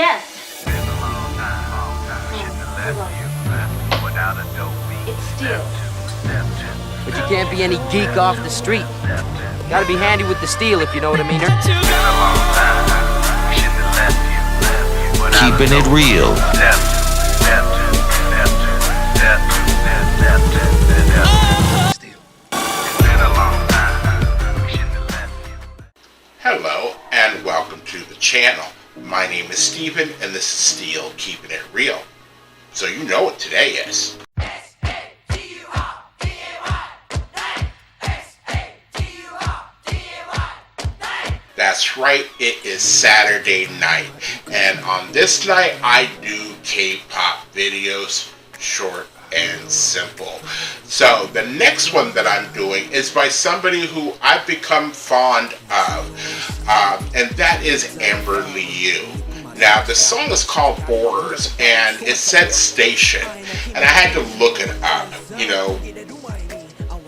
Yes. It's steel. But you can't be any geek off the street. Gotta be handy with the steel, if you know what I mean. Keeping it real. Hello and welcome to the channel. My name is Steven and this is Steel Keeping It Real. So you know what today is. That's right, it is Saturday night, and on this night I do K-pop videos, short and simple. So the next one that I'm doing is by somebody who I've become fond of, and that is Amber Liu. Now the song is called Borders, and it said Station, and I had to look it up, you know.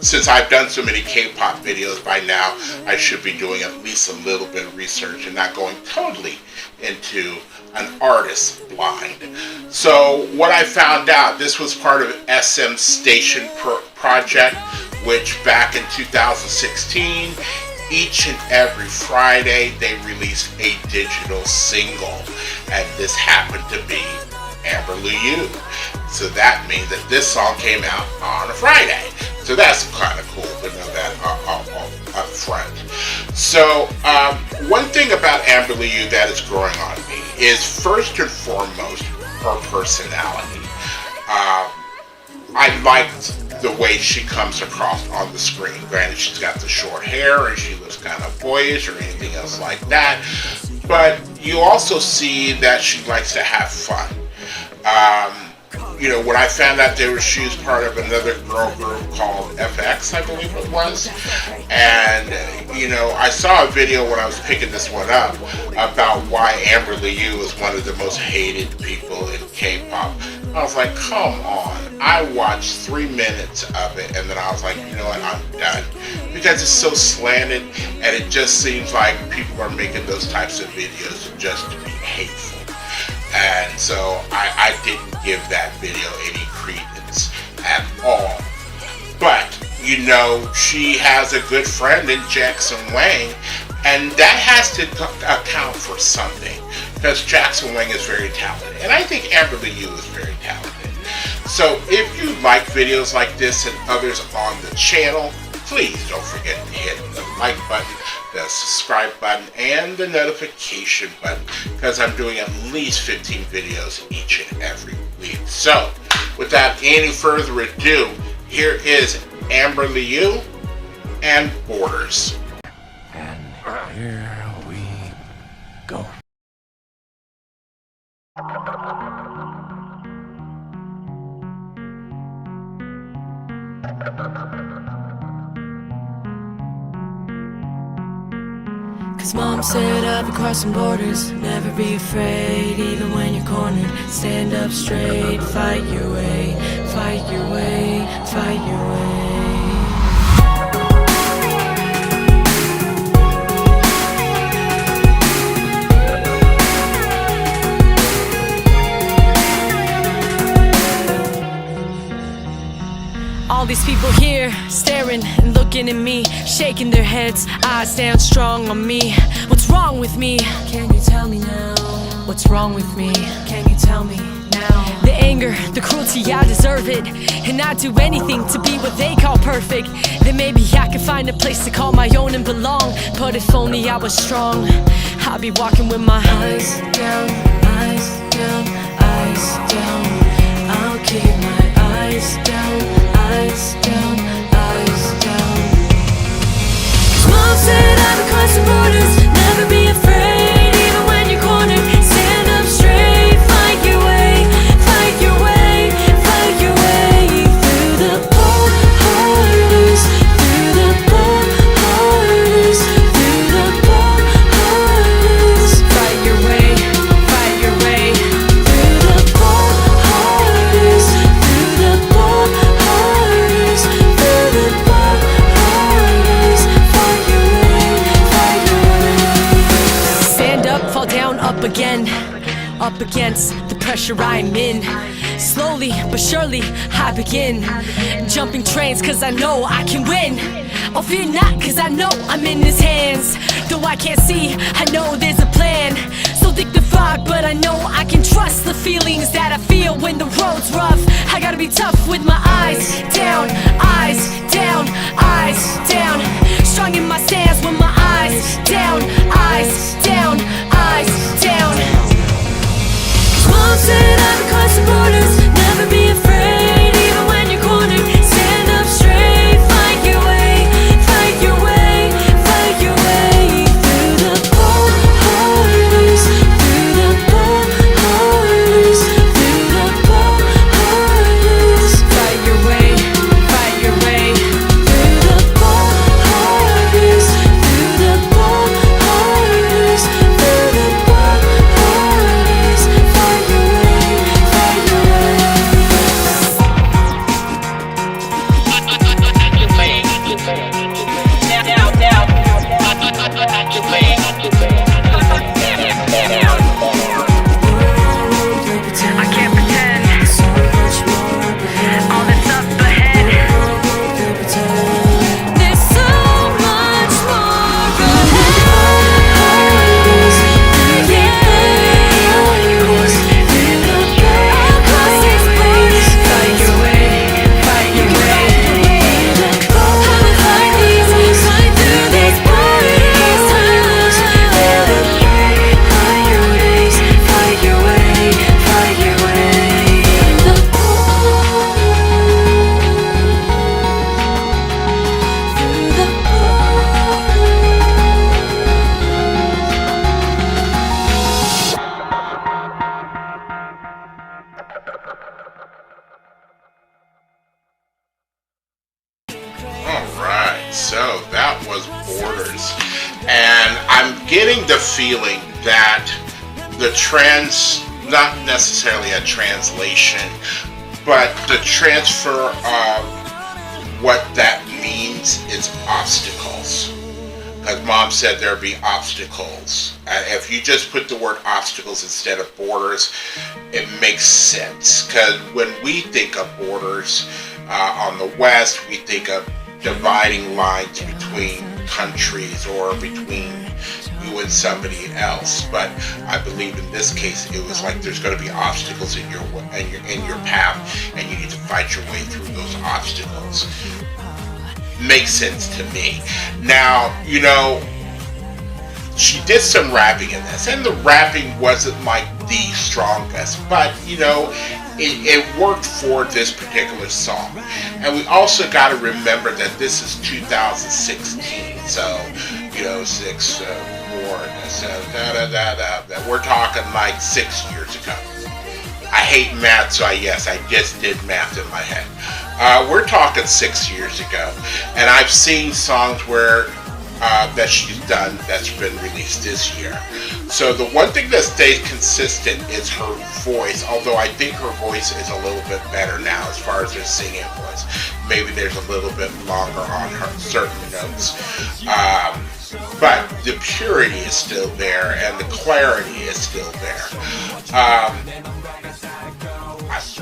Since I've done so many K-pop videos by now, I should be doing at least a little bit of research and not going totally into an artist blind. So what I found out, this was part of SM Station project, which back in 2016, each and every Friday, they released a digital single, and this happened to be Amber Liu. So that means that this song came out on a Friday. So that's kind of cool to know that up front. So one thing about Amber Liu that is growing on me is first and foremost her personality. I liked the way she comes across on the screen. Granted, she's got the short hair and she looks kind of boyish or anything else like that. But you also see that she likes to have fun. You know, when I found out she was part of another girl group called FX, I believe it was, and, you know, I saw a video when I was picking this one up about why Amber Liu is one of the most hated people in K-pop. I was like, come on. I watched 3 minutes of it, and then I was like, you know what, I'm done. Because it's so slanted, and it just seems like people are making those types of videos just to be hateful. And so I didn't give that video any credence at all. But, you know, she has a good friend in Jackson Wang, and that has to account for something, because Jackson Wang is very talented, and I think Amber Liu is very talented. So if you like videos like this and others on the channel, please don't forget to hit the like button, the subscribe button, and the notification button, because I'm doing at least 15 videos each and every week. So, without any further ado, here is Amber Liu and Borders. And here we go. Cause mom said I'll be crossing borders. Never be afraid, even when you're cornered. Stand up straight, fight your way, fight your way, fight your way. All these people here, staring and looking at me, shaking their heads, eyes down strong on me. What's wrong with me? Can you tell me now? What's wrong with me? Can you tell me now? The anger, the cruelty, I deserve it, and I'd do anything to be what they call perfect. Then maybe I could find a place to call my own and belong. But if only I was strong, I'd be walking with my eyes down, eyes down, eyes down. I'll keep my eyes down. Eyes down, eyes down. Cause mom said I've been crossing borders. Never be afraid, even when you're cornered. Stand up straight, fight your way, fight your way, fight your way. Through the borders, through the borders, through the borders. Fight your way, fight your way. Through the borders, through the borders. Again, up against the pressure I'm in. Slowly but surely I begin jumping trains cause I know I can win. Oh, fear not cause I know I'm in his hands. Though I can't see, I know there's a plan. So thick the fog, but I know I can trust the feelings that I feel when the road's rough. I gotta be tough with my eyes down, eyes down, eyes down. Strong in my stance with my eyes down, eyes down, eyes down. Mom said I'd cross the borders, never be afraid, even when you're cornered. Stand up straight, fight your way, fight your way, fight your way. Through the borders, through the borders, through the borders. Fight your way, fight your way. Through the borders, through the borders, through the borders. Fight your way, fight your way. I can't pretend all that's up ahead. There's so much more Fight your way, fight your way. Fight through these borders. Fight your ways, fight your way, fight your way. Through the Alright, so that was Borders. And I'm getting the feeling that not necessarily a translation, but the transfer of what that means is obstacles. Because Mom said there'd be obstacles. And if you just put the word obstacles instead of borders, it makes sense. Because when we think of borders on the West, we think of dividing lines between countries or between you and somebody else. But I believe in this case, it was like there's going to be obstacles in your path, and you need to fight your way through those obstacles. Makes sense to me. Now, she did some rapping in this, and the rapping wasn't like the strongest, but it worked for this particular song. And we also got to remember that this is 2016, so 6, 4, that we're talking like 6 years ago. I hate math, so I just did math in my head. We're talking 6 years ago, and I've seen songs where that she's done that's been released this year. So the one thing that stays consistent is her voice, although I think her voice is a little bit better now as far as her singing voice. Maybe there's a little bit longer on her certain notes. But the purity is still there and the clarity is still there.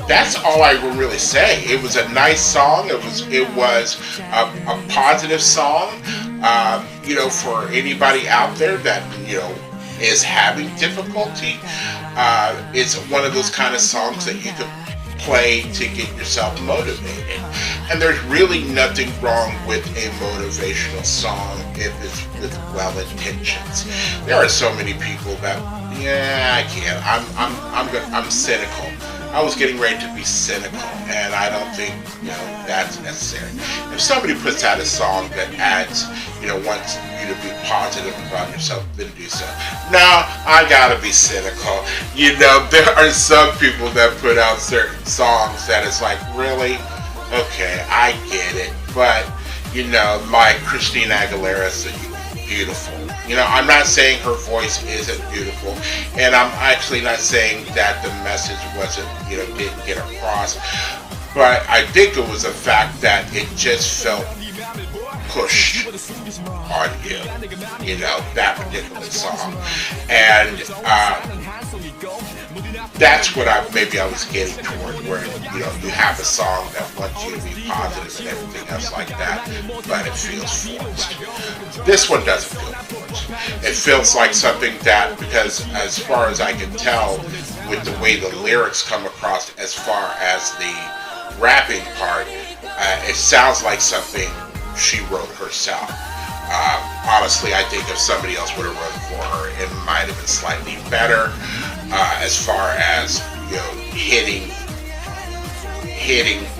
That's all I will really say. It was a nice song. It was a positive song. For anybody out there that is having difficulty, it's one of those kind of songs that you could play to get yourself motivated. And there's really nothing wrong with a motivational song if it's with well intentions. There are so many people that I can't. I'm cynical. I was getting ready to be cynical, and I don't think that's necessary. If somebody puts out a song that adds, wants you to be positive about yourself, then do so. Now I gotta be cynical. There are some people that put out certain songs that it's like, really, okay, I get it, but like Christina Aguilera's beautiful. I'm not saying her voice isn't beautiful, and I'm actually not saying that the message wasn't, didn't get across, but I think it was a fact that it just felt pushed on you, that particular song. And that's what I was getting toward, where you have a song that wants you to be positive and everything else like that, but it feels forced. This one doesn't feel forced. It feels like something that, because as far as I can tell, with the way the lyrics come across, as far as the rapping part, it sounds like something she wrote herself. Honestly, I think if somebody else would have wrote it for her, it might have been slightly better. As far as hitting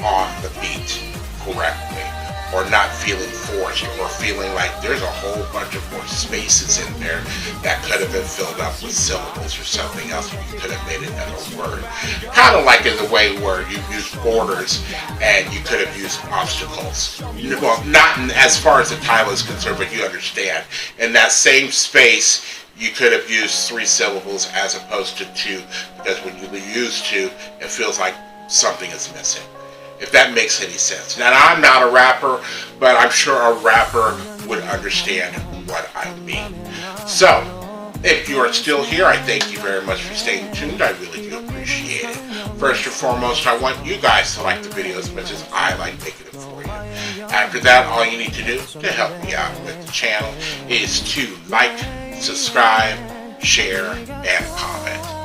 on the beat correctly, or not feeling forced, or feeling like there's a whole bunch of more spaces in there that could have been filled up with syllables or something else. You could have made another word, kind of like in the way where you use borders and you could have used obstacles. Well, not as far as the title is concerned, but you understand. In that same space, you could have used 3 syllables as opposed to 2, because when you use 2, it feels like something is missing. If that makes any sense. Now, I'm not a rapper, but I'm sure a rapper would understand what I mean. So, if you are still here, I thank you very much for staying tuned. I really do appreciate it. First and foremost, I want you guys to like the video as much as I like making it for you. After that, all you need to do to help me out with the channel is to like, subscribe, share, and comment.